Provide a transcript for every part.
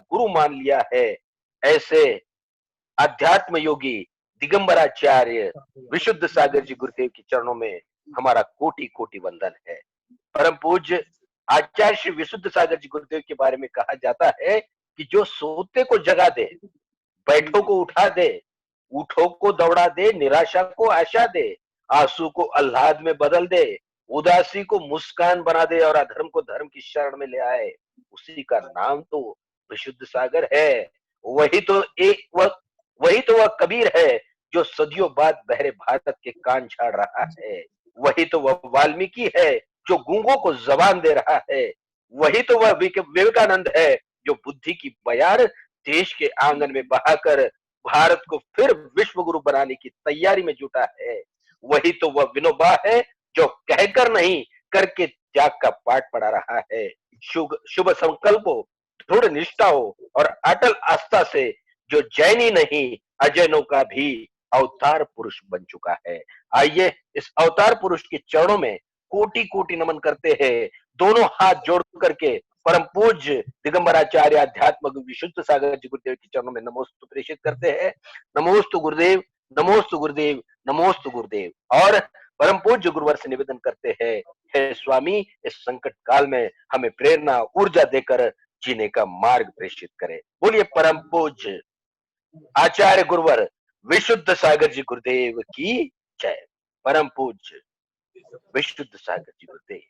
गुरु मान लिया है, ऐसे अध्यात्म योगी दिगंबराचार्य विशुद्ध सागर जी गुरुदेव के चरणों में हमारा कोटि कोटि वंदन है। परम पूज्य आचार्य श्री विशुद्ध सागर जी गुरुदेव के बारे में कहा जाता है कि जो सोते को जगा दे, बैठो को उठा दे, उठो को दौड़ा दे, निराशा को आशा दे, आंसू को आह्लाद में बदल दे, उदासी को मुस्कान बना दे और अधर्म को धर्म की शरण में ले आए, उसी का नाम तो विशुद्ध सागर है। वही तो वह कबीर है जो सदियों बाद बहरे भारत के कान झाड़ रहा है। वही तो वह वाल्मीकि है जो गूंगों को जबान दे रहा है। वही तो वह विवेकानंद है जो बुद्धि की बयार देश के आंगन में बहाकर भारत को फिर विश्व गुरु बनाने की तैयारी में जुटा है। वही तो वह विनोबा है जो कहकर नहीं करके त्याग का पाठ पढ़ा रहा है। शुभ शुभ संकल्प हो, दृढ़ निष्ठा हो और अटल आस्था से जो जैनी नहीं अजैनों का भी अवतार पुरुष बन चुका है। आइए इस अवतार पुरुष के चरणों में कोटि कोटि नमन करते हैं, दोनों हाथ जोड़ करके परम पूज्य दिगंबराचार्य अध्यात्म विशुद्ध सागर जी गुरुदेव के चरणों में नमोस्तु प्रेषित करते हैं। नमोस्तु गुरुदेव, नमोस्तु गुरुदेव, नमोस्तु गुरुदेव। और परम पूज्य गुरुवर से निवेदन करते हैं, हे स्वामी इस संकट काल में हमें प्रेरणा ऊर्जा देकर जीने का मार्ग प्रेषित करें। बोलिए परम पूज्य आचार्य गुरुवर विशुद्ध सागर जी गुरुदेव की जय। परम पूज्य विशुद्ध सागर जी गुरुदेव।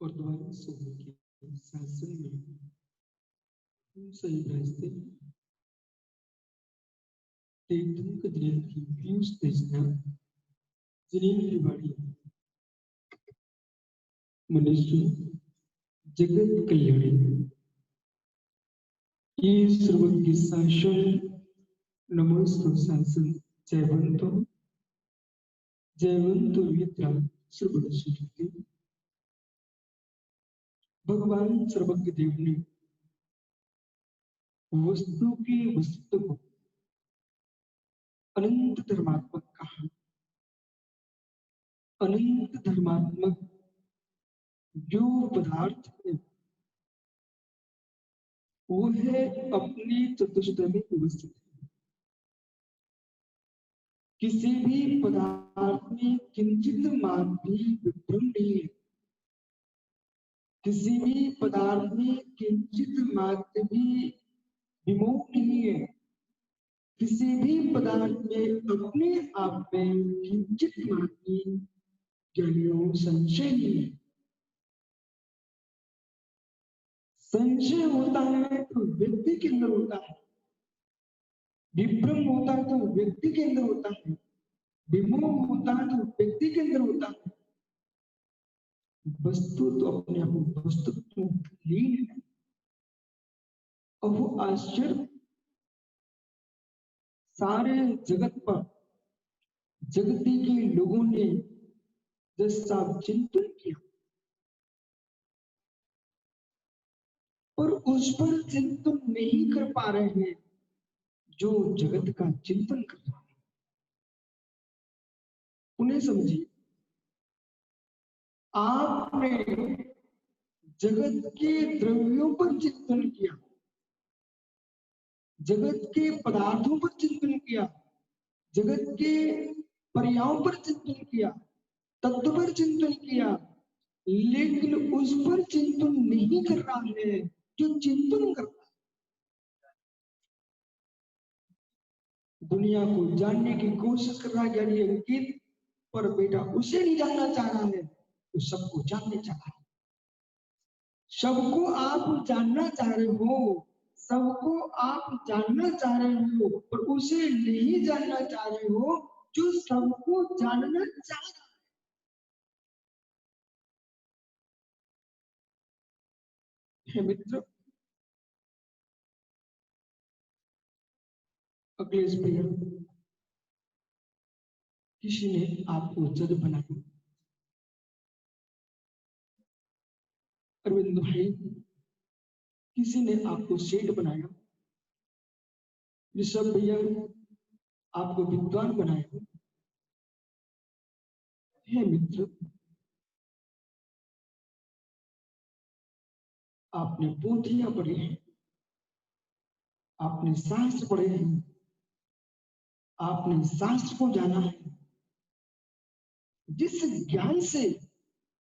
और दोबारा सोने के शासन में सही रास्ते तेतुक दिल की पीयूष तेजना जिनेन्द्र वाणी मनुष्य जगत कल्याणी ये सर्वज्ञ शासन नमोस्तु शासन जयवंतो मित्र सर्वश्रुति भगवान सर्वज्ञ देव ने वस्तु की वस्तु को अनंत धर्मात्मक कहा। अनंत धर्मात्मक जो पदार्थ है वो है अपनी चतुष्टय में व्यवस्थित है। किसी भी पदार्थ में किंचित मात्र भी विभ्रम नहीं है। किसी भी पदार्थ में किंचित मात्र भी विमोह नहीं है। किसी भी पदार्थ में अपने आप में किंचित मात्र ज्ञानियों संशय नहीं है। संशय होता है तो व्यक्ति के अंदर होता है, विभ्रम होता है तो व्यक्ति के अंदर होता है, विमोह होता है तो व्यक्ति के अंदर होता है। वस्तु तो अपने आप वस्तु तो लीन है। और वो आश्चर्य सारे जगत पर जगती के लोगों ने जैसा चिंतन किया और उस पर चिंतन नहीं कर पा रहे हैं जो जगत का चिंतन कर रहा है। उन्हें समझिए, आपने जगत के द्रव्यों पर चिंतन किया, जगत के पदार्थों पर चिंतन किया, जगत के पर्यायों पर चिंतन किया, तत्व पर चिंतन किया, लेकिन उस पर चिंतन नहीं कर रहा है जो चिंतन करता है। दुनिया को जानने की कोशिश कर रहा है ज्ञानी अंकित, पर बेटा उसे नहीं जानना चाह रहा है तो सबको जानने चाह रहा है। सबको आप जानना चाह रहे हो, सबको आप जानना चाह रहे हो, पर उसे नहीं जानना चाह रहे हो जो सबको जानना चाह रहा है। मित्र, अखिलेश भैया, किसी ने आपको जज बनाया, अरविंद भाई किसी ने आपको सेठ बनाया, ऋषभ भैया आपको विद्वान बनाया। हे मित्र, आपने पोथियां पढ़ी हैं, आपने शास्त्र पढ़े हैं, आपने शास्त्र को जाना है। जिस ज्ञान से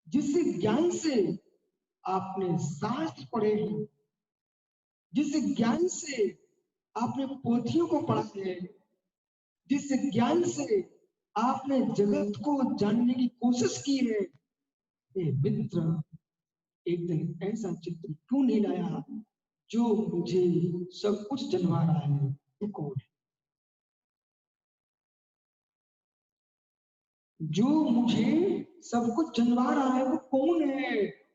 जिस ज्ञान से आपने शास्त्र पढ़े हैं, जिस ज्ञान से आपने पोथियों को पढ़ा है, जिस ज्ञान से आपने जगत को जानने की कोशिश की है, ये मित्र एक दिन ऐसा चित्र क्यों नहीं लाया जो मुझे सब कुछ जनवा रहा है? वो कौन है? जो मुझे सब कुछ जनवा रहा है वो कौन है?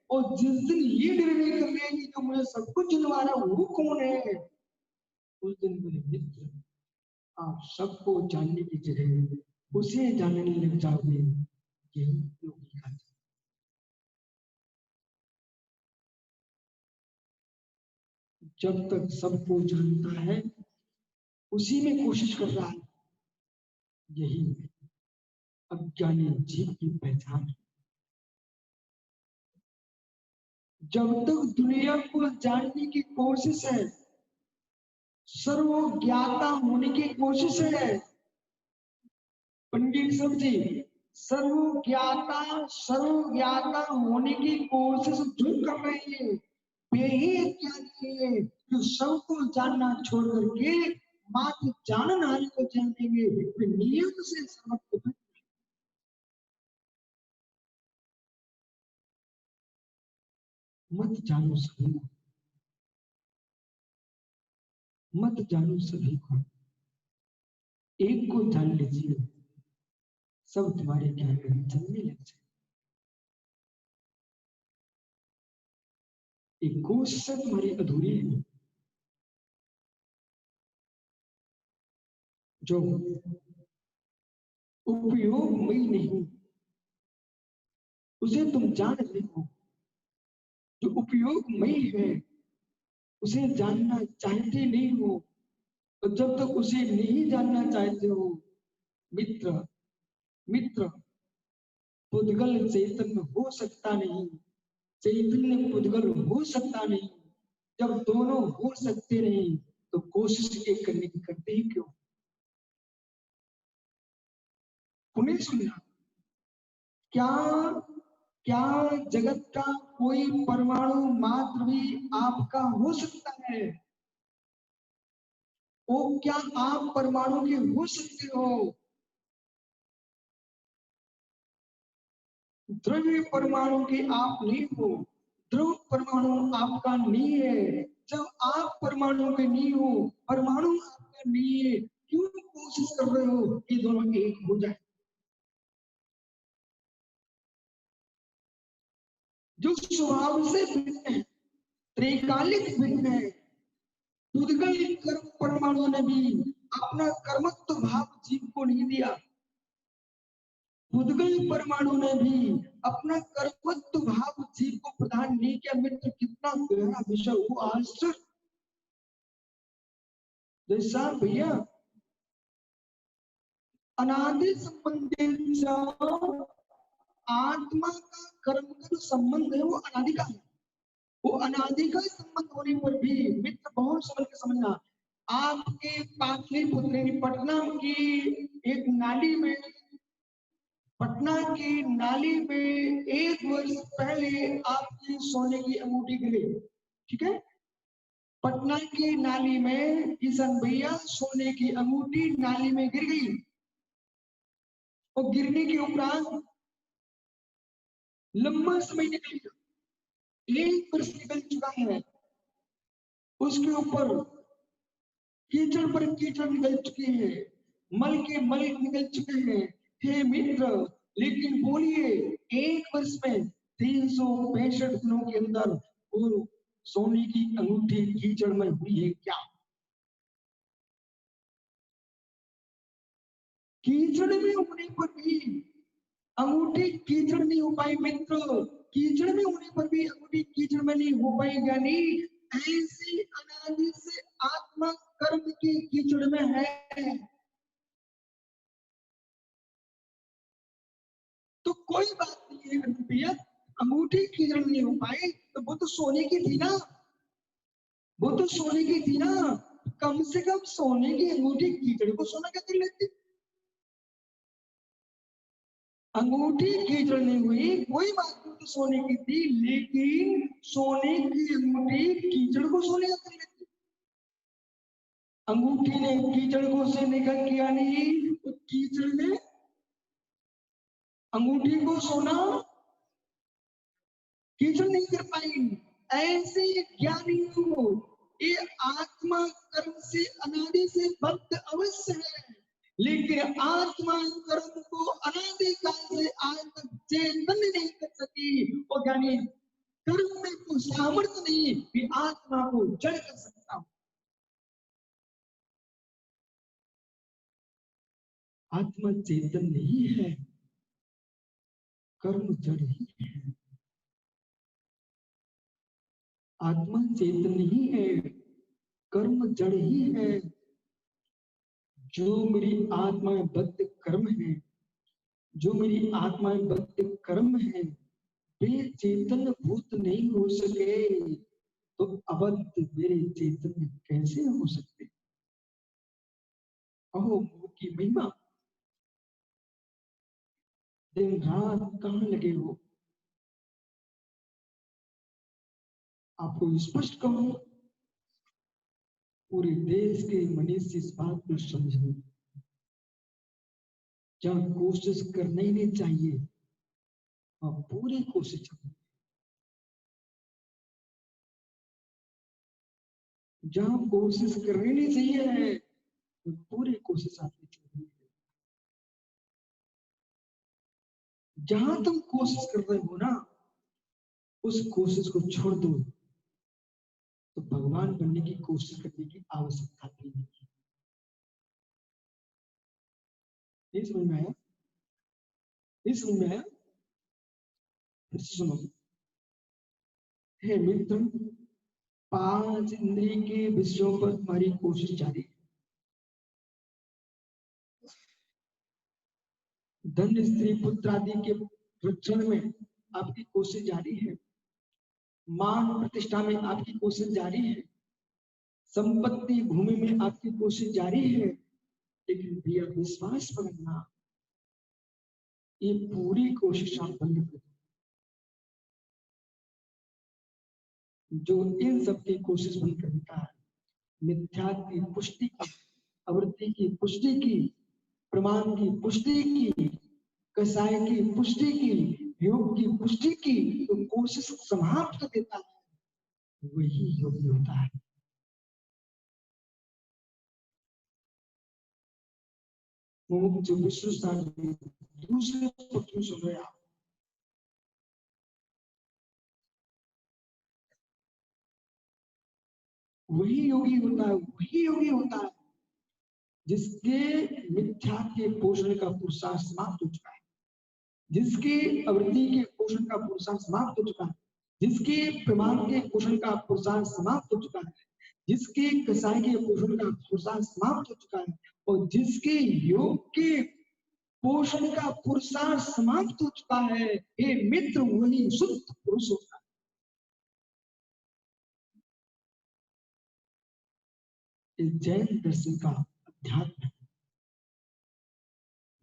और जिस दिन ये निर्णय कर लेंगे जो मुझे सब कुछ जनवा रहा है वो कौन है, उस दिन मेरे मित्र आप सबको जानने की जगह उसे जानने लग जाओगे। यही योगी का। जब तक सबको जानता है उसी में कोशिश कर रहा है, यही अज्ञानी जीव की पहचान है। जब तक दुनिया को जानने की कोशिश है, सर्वज्ञाता होने की कोशिश है, पंडित सब जी, सर्वज्ञाता होने की कोशिश जो कर रहे हैं वे ही अज्ञानी है, जो सबको जानना छोड़ करके मात्र जाननारे को जानेंगे, वे नियम से समर्थ। मत जानो सभी को, मत जानो सभी को, एक को जान लीजिए, सब तुम्हारे ज्ञान में चलने लग जाए। एक कोशिश तुम्हारी अधूरी है, जो उपयोगमयी नहीं, उसे तुम जान रहे हो। जो उपयोगमयी है उसे जानना चाहते नहीं हो। तो जब तक उसे नहीं जानना चाहते हो मित्र, मित्र पुद्गल चैतन्य हो सकता नहीं, चैतन्य पुद्गल हो सकता नहीं। जब दोनों हो सकते नहीं तो कोशिश एक करने की करते ही क्यों। उन्हें सुनना, क्या क्या जगत का कोई परमाणु मात्र भी आपका हो सकता है? वो क्या आप परमाणु के हो सकते हो? द्रव्य परमाणु के आप नहीं हो, ध्रुव परमाणु आपका नहीं है। जब आप परमाणु के नहीं हो, परमाणु आपका नहीं है, क्यों कोशिश कर रहे हो ये दोनों एक हो जाए? जो स्वभाव से भिन्न है, त्रैकालिक भिन्न है। उद्गल कर्म परमाणु ने भी अपना कर्मत्व भाव जीव को नहीं दिया। उद्गल परमाणु ने भी अपना कर्मत्व भाव जीव को प्रदान नहीं किया। मित्र कितना गहरा विषय वो आश्चर्य। जैसा भैया अनादि संबंधित आत्मा का कर्म का जो संबंध है वो अनादि का है। वो अनादि का संबंध होने पर भी मित्र बहुत समझ के समझना, आपके पाटलिपुत्र पटना की एक नाली में, पटना की नाली में 1 वर्ष पहले आपकी सोने की अंगूठी गिरी। ठीक है, पटना की नाली में किशन भैया सोने की अंगूठी नाली में गिर गई। और गिरने के उपरांत लंबा समय निकल गया, 1 वर्ष निकल चुका है। उसके ऊपर कीचड़ पर कीचड़ निकल चुके हैं, मल के मल निकल चुके हैं। हे मित्र, लेकिन बोलिए 1 वर्ष में 365 दिनों के अंदर वो सोने की अंगूठी कीचड़ में हुई है क्या? कीचड़ में होने पर भी अंगूठी कीचड़ नहीं हो पाई मित्र। कीचड़ में होने पर भी अंगूठी कीचड़ में नहीं हो पाई, यानी ऐसी अनादि से आत्मा कर्म की कीचड़ में है। तो कोई बात नहीं है भैया, अंगूठी कीचड़ नहीं हो पाई तो वो तो सोने की थी ना, वो तो सोने की थी ना। कम से कम सोने की अंगूठी कीचड़ को सोना क्या कर लेती। अंगूठी कीचड़ नहीं हुई, कोई बात नहीं, तो सोने की थी, लेकिन सोने की अंगूठी कीचड़ को सोने का कर लेती। अंगूठी ने कीचड़ को से निकल किया नहीं, तो कीचड़ ने अंगूठी को सोना कीचड़ नहीं कर पाई। ऐसे ज्ञानी हो, ये आत्मा कर्म से अनादि से बद्ध अवश्य है, लेकिन आत्मा कर्म को अनादि काल से आज तक चेतन नहीं कर सकी। और ज्ञानी कर्म में कोई सामर्थ्य नहीं कि आत्मा को जड़ कर सकता। आत्मा चेतन नहीं है, कर्म जड़ ही है। आत्मा चेतन नहीं है, कर्म जड़ ही है। जो मेरी आत्मा में बद्ध कर्म है, जो मेरी आत्मा में बद्ध कर्म है, वे चेतन भूत नहीं हो सके, तो अबद्ध मेरे चेतन कैसे हो सकते? अहो मोह की महिमा, दिन रात कहाँ लगे हो। आपको स्पष्ट कहूं, पूरे देश के मनुष्य इस बात को समझे, जहां कोशिश करना ही नहीं चाहिए और पूरी कोशिश करनी, जहां कोशिश करनी नहीं चाहिए है तो पूरी कोशिश आपकी छोड़नी है। जहां तुम कोशिश कर रहे हो ना, उस कोशिश को छोड़ दो, तो भगवान बनने की कोशिश करने की आवश्यकता भी नहीं है। नहीं समझ में आया? नहीं समझ में आया? फिर से सुनो, हे मित्र, 5 इंद्रिय के विषयों पर तुम्हारी कोशिश जारी है। धन, स्त्री, पुत्र आदि के रक्षण में आपकी कोशिश जारी है। मान प्रतिष्ठा में आपकी कोशिश जारी है। संपत्ति भूमि में आपकी कोशिश जारी है। लेकिन भैया विश्वास करना, ये पूरी कोशिश आप बंद कर दो। जो इन सब की कोशिश बंद कर देता है, मिथ्या की पुष्टि की, आवृत्ति की पुष्टि की, प्रमाण की पुष्टि की, कसाय की पुष्टि की, योग की पुष्टि की, तो कोशिश समाप्त कर देता है, वही योगी होता है। मुमुक्षु विष्णु साधु दूसरे पक्ष सुन रहे आप, वही योगी होता है, वही योगी होता है जिसके मिथ्या के पोषण का पुरुषार्थ समाप्त हो चुका है, जिसके आवृत्ति के पोषण का पुरुषार्थ समाप्त हो चुका है, जिसके प्रमाण के पोषण का पुरुषार्थ समाप्त हो चुका है, जिसके कसाय के पोषण का पुरुषार्थ समाप्त हो चुका है, और जिसके योग के पोषण का पुरुषार्थ समाप्त हो चुका है, हे मित्र, वही शुद्ध पुरुष होता है। इस जैन दर्शन का अध्यात्म,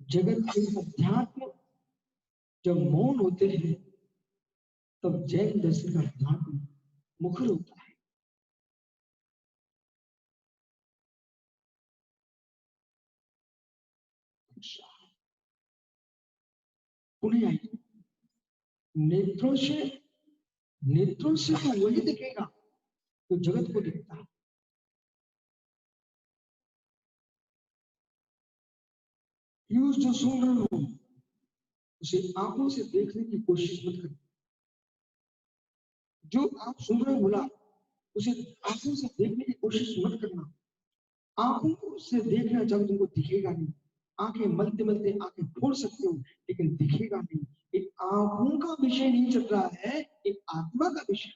जगत के अध्यात्म जब मौन होते हैं तब जैन दर्शन का अध्यात्म मुखर होता है। पुण्य आइए, नेत्रों से तो वही दिखेगा तो जगत को दिखता है। न्यूज जो सुन रहे हो उसे आंखों से देखने की कोशिश मत करो। जो आप सुन रहे हो बोला, उसे आंखों से देखने की कोशिश मत करना। आंखों से देखना जब तुमको दिखेगा नहीं, आंखें मलते मलते आंखें फोड़ सकते हो लेकिन दिखेगा नहीं। एक आंखों का विषय नहीं चल रहा है, एक आत्मा का विषय।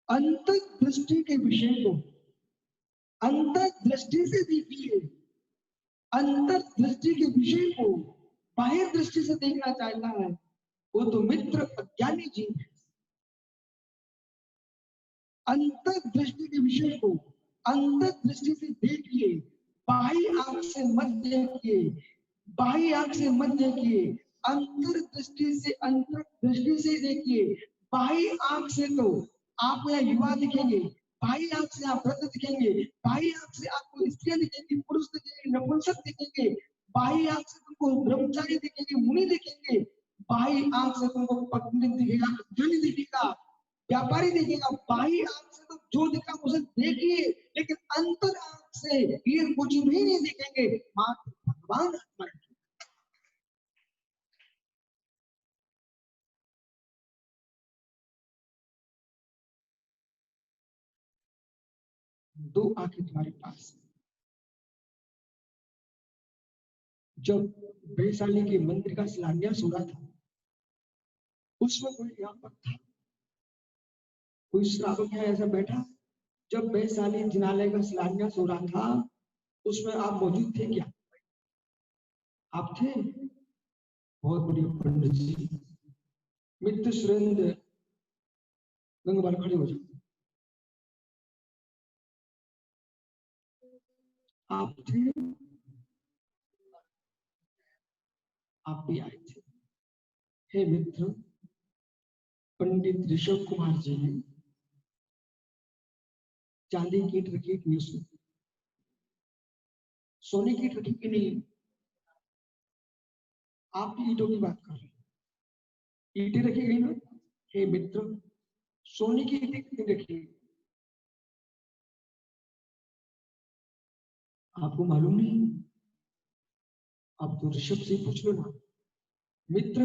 अंतर्दृष्टि के विषय को अंतर्दृष्टि से देखिए। अंतर्दृष्टि के विषय को बाह्य दृष्टि से देखना चाहता है वो तो मित्र अज्ञानी जी है। अंतर्दृष्टि के विषय को अंतर्दृष्टि से देखिए, बाह्य आंख से मत देखिए, बाह्य आंख से मत देखिए, अंतर्दृष्टि से देखिए। बाह्य आंख से तो आपको यहाँ युवा दिखेंगे, बाह्य आंख से आप वृद्ध दिखेंगे, बाह्य आंख से आपको स्त्रियां दिखेंगी, पुरुष दिखेंगे, नपुंसक दिखेंगे, बाह्य आंख से तुमको ब्रह्मचारी दिखेंगे, मुनि दिखेंगे, बाह्य आंख से तुमको पंडित दिखेगा, ज्ञानी दिखेगा, व्यापारी दिखेगा। बाह्य आंख से तो जो दिखा उसे देखिए, लेकिन अंतर आंख से ये कुछ भी नहीं दिखेंगे, मात्र भगवान आत्मा। दो आंखें तुम्हारे पास। जब वैशाली के मंदिर का शिलान्यास हो रहा था, उसमें कोई यहाँ पर था, कोई श्रावक है ऐसा बैठा। जब वैशाली जिनालय का शिलान्यास हो रहा था, उसमें आप मौजूद थे क्या? आप थे? बहुत बढ़िया पंडित जी। मित्र सुरेंद्र गंगवाल खड़े हो जाओ। आप थे? आप भी आए थे। हे मित्र, पंडित ऋषभ कुमार जी ने चांदी की ईंट रखी कि नहीं, सोने की ईंट रखी कि नहीं? आप ईंटों की बात कर रहे हैं, ईंटें रखी गई ना? हे मित्र, सोने की ईंटें कितनी रखी? आपको मालूम नहीं? आप तो ऋषभ से पूछ लो ना। मित्र,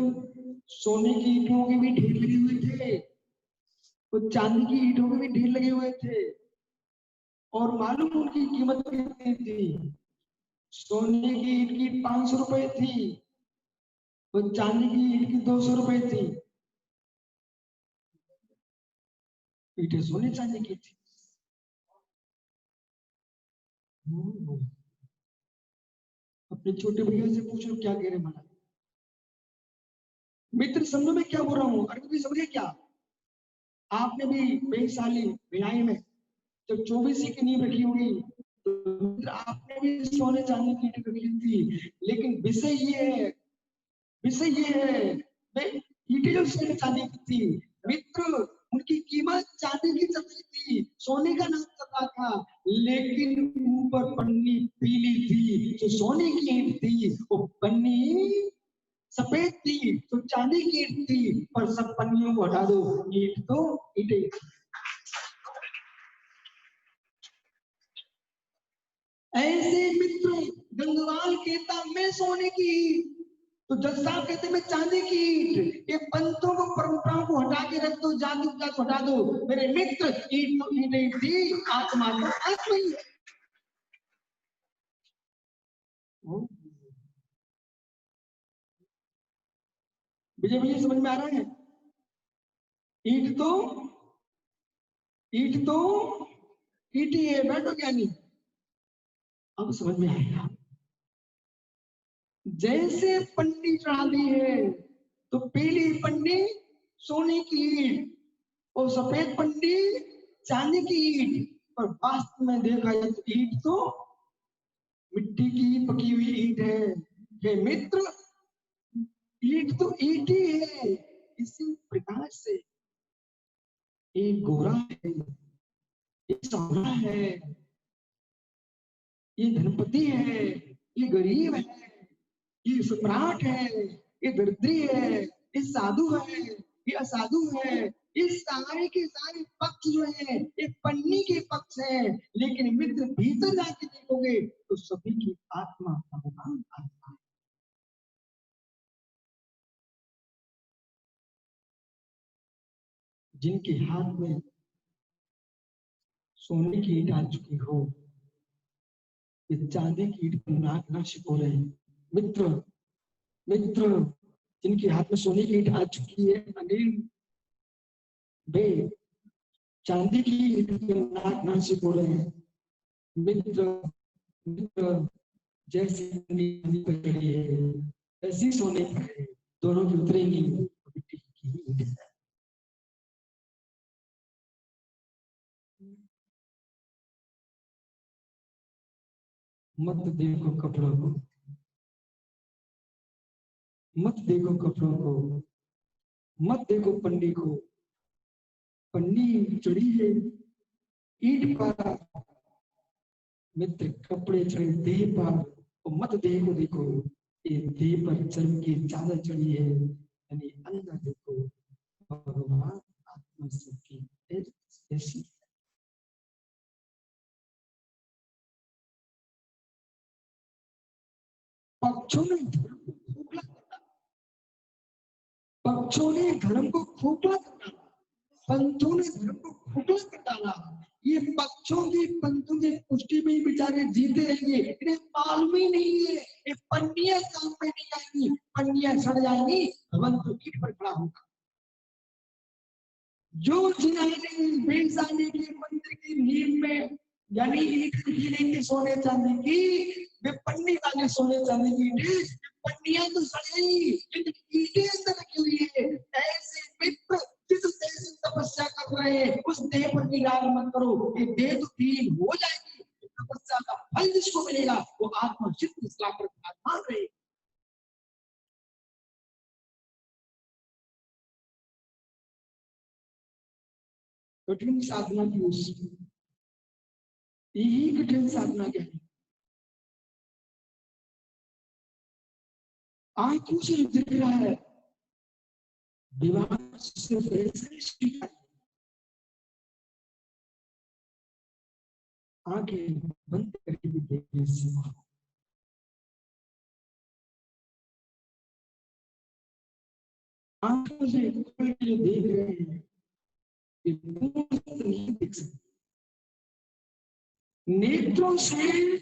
सोने की ईंटों के भी ढेर लगे हुए थे, तो चांदी की ईंटों के भी ढेर लगे हुए थे, और मालूम उनकी कीमत कितनी थी? सोने की ईंट की 500 रुपए थी, वो चांदी की ईंट की 200 रुपए थी, ईंटें सोने चांदी की थी। अपने छोटे भैया से पूछो क्या कह रहे महाराज। मित्र समझो मैं क्या बोल रहा हूँ, अरे भी समझे क्या? आपने भी 20 साल भिलाई में जब 24 की नींव रखी होगी, तो मित्र आपने भी सोने चांदी की ईंट रखी थी, लेकिन विषय ये है ईंटें जो सोने चांदी की थी, मित्र उनकी कीमत चांदी की चल रही थी, सोने का नाम चल रहा था, लेकिन ऊपर पन्नी पीली थी, जो सोने की ईंट थी वो पन्नी सफेद थी, तो चांदी की ईंट थी, पर सब पन्नियों को हटा दो, ईंट तो ईंटें। ऐसे मित्र गंगवाल कहता मैं सोने की ईंट, तो जज साहब कहते मैं चांदी की ईंट। ये पंथों को परंपराओं को हटा के रख दो, जादू का हटा दो मेरे मित्र, ईंट तो ईंट ही थी, आत्मा तो आत्मा ही है। विजय भैया समझ में आ रहा है? ईंट तो ईंट तो ईंट ही है, बैठो ज्ञानी, अब समझ में आएगा। जैसे पन्नी चढ़ा दी है, तो पीली पन्नी सोने की ईंट और सफेद पन्नी चांदी की ईंट, पर वास्तव में देखा जाए तो ईंट तो मिट्टी की पकी हुई ईंट है। हे मित्र, ईंट तो ईंट ही है। इसी प्रकार से एक गोरा है, एक सांवला है, ये धनपति है, ये गरीब है, ये सम्राट है, ये दरिद्री है, ये साधु है, ये असाधु है, ये सारे के सारे पक्ष जो है ये पन्नी के पक्ष है, लेकिन मित्र भीतर जाके देखोगे तो सभी की आत्मा भगवान आत्मा है। जिनके हाथ में सोने की ईंट आ चुकी हो, ये चांदी की ईंट पर नाक ना छिपो रहे। मित्र मित्र जिनके हाथ में सोने की ईंट आ चुकी है, अनिल बे चांदी की ईंट पर नाक ना छिपो रहे। मित्र मित्र जैसी नींव पर चढ़ी है ऐसी सोने पर है, दोनों की उतरेंगी मिट्टी की ईंट है। मत देखो कपड़ों को, मत देखो कपड़ों को, मत देखो पन्नी को, पन्नी चढ़ी है ईंट पर, मित्र कपड़े चढ़े देह पर, और मत देह को देखो, ये देह पर चर्म की चादर चढ़ी है, यानी अंदर देखो भगवान आत्मा सबकी ऐसी। पक्षों ने धर्म को खोखला कर डाला, पक्षों ने धर्म को खोखला कर डाला, पंथों ने धर्म को खोखला कर डाला। ये पक्षों की पंथों की पुष्टि में ही बेचारे जीते रहेंगे, इन्हें मालूम ही नहीं है ये पन्नियां काम में नहीं आएंगी, पन्नियां सड़ जाएंगी, भगवान तो ईंट पर खड़ा होगा। जो जिन्होंने बेजाने के मंदिर की नींव में यानी ईंट रखी रहेंगी सोने चांदी की, वे पन्नी वाले सोने चांदी की ईंट, पन्नियां तो सड़ेगी लेकिन ईंटें अंदर रखी हुई है। ऐसे मित्र जिस देह से तपस्या कर रहे हैं उस देह पर निगाह मत करो, ये देह तो दीन हो जाएगी, तपस्या का फल जिसको मिलेगा वो आत्मा चित्त इस्लाम आत्मा रहे। कठिन साधना की उस यही कठिन साधना क्या है, आंखों से दिख रहा है, विवाह सिर्फ ऐसे आंखें बंद करके भी देखने से, आंखों से खोल के देख रहे हैं ये पूर्ण नहीं देख सकते, नेत्रों से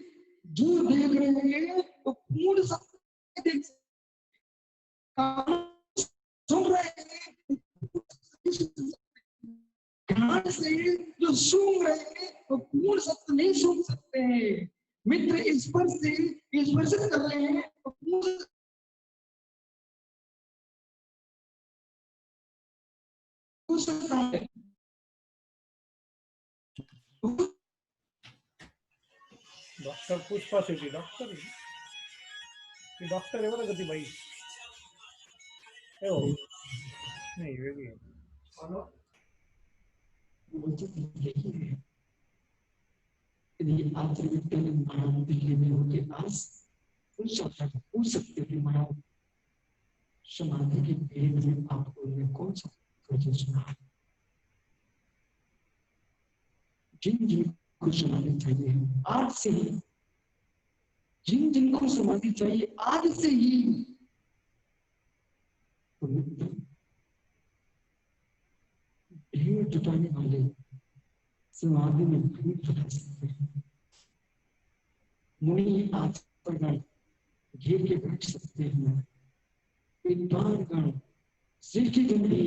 जो देख रहे हैं तो पूर्ण सत्य देख सकते, कान से जो सूंघ रहे हैं वो पूर्ण सत्य नहीं सूंघ सकते हैं। मित्र स्पर्श से स्पर्शित कर रहे हैं तो पूर्ण हो सकता है। Doctor Pushpa Shetty doctor doctor है बरं का ती बाई हो नाही वेगळी आहे. यदि आप ने मानव दिल्ली में उनके पास पूछ सकते हैं मानव समाधि के भेद में आपको उन्हें कौन सा वचन सुना? जिन जिनको समाधि चाहिए आज से ही, जिन जिनको समाधि चाहिए आज से ही भीड़ जुटाने वाले समाधि में भीड़ जुटा सकते हैं। मुनि आज पर घेर के बैठ सकते हैं। विद्वान गण सिद्धि गण भी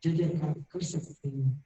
जय जयकार कर सकते हैं।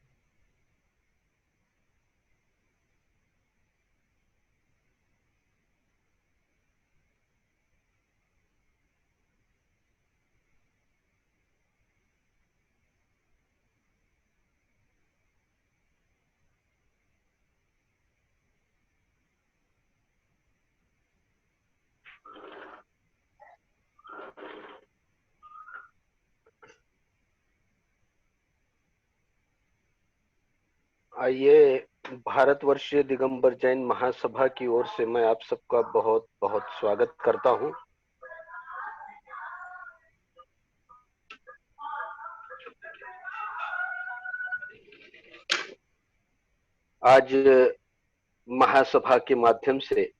आइए, भारतवर्षीय दिगंबर जैन महासभा की ओर से मैं आप सबका बहुत बहुत स्वागत करता हूं। आज महासभा के माध्यम से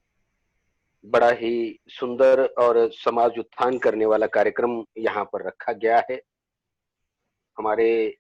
बड़ा ही सुंदर और समाज उत्थान करने वाला कार्यक्रम यहाँ पर रखा गया है। हमारे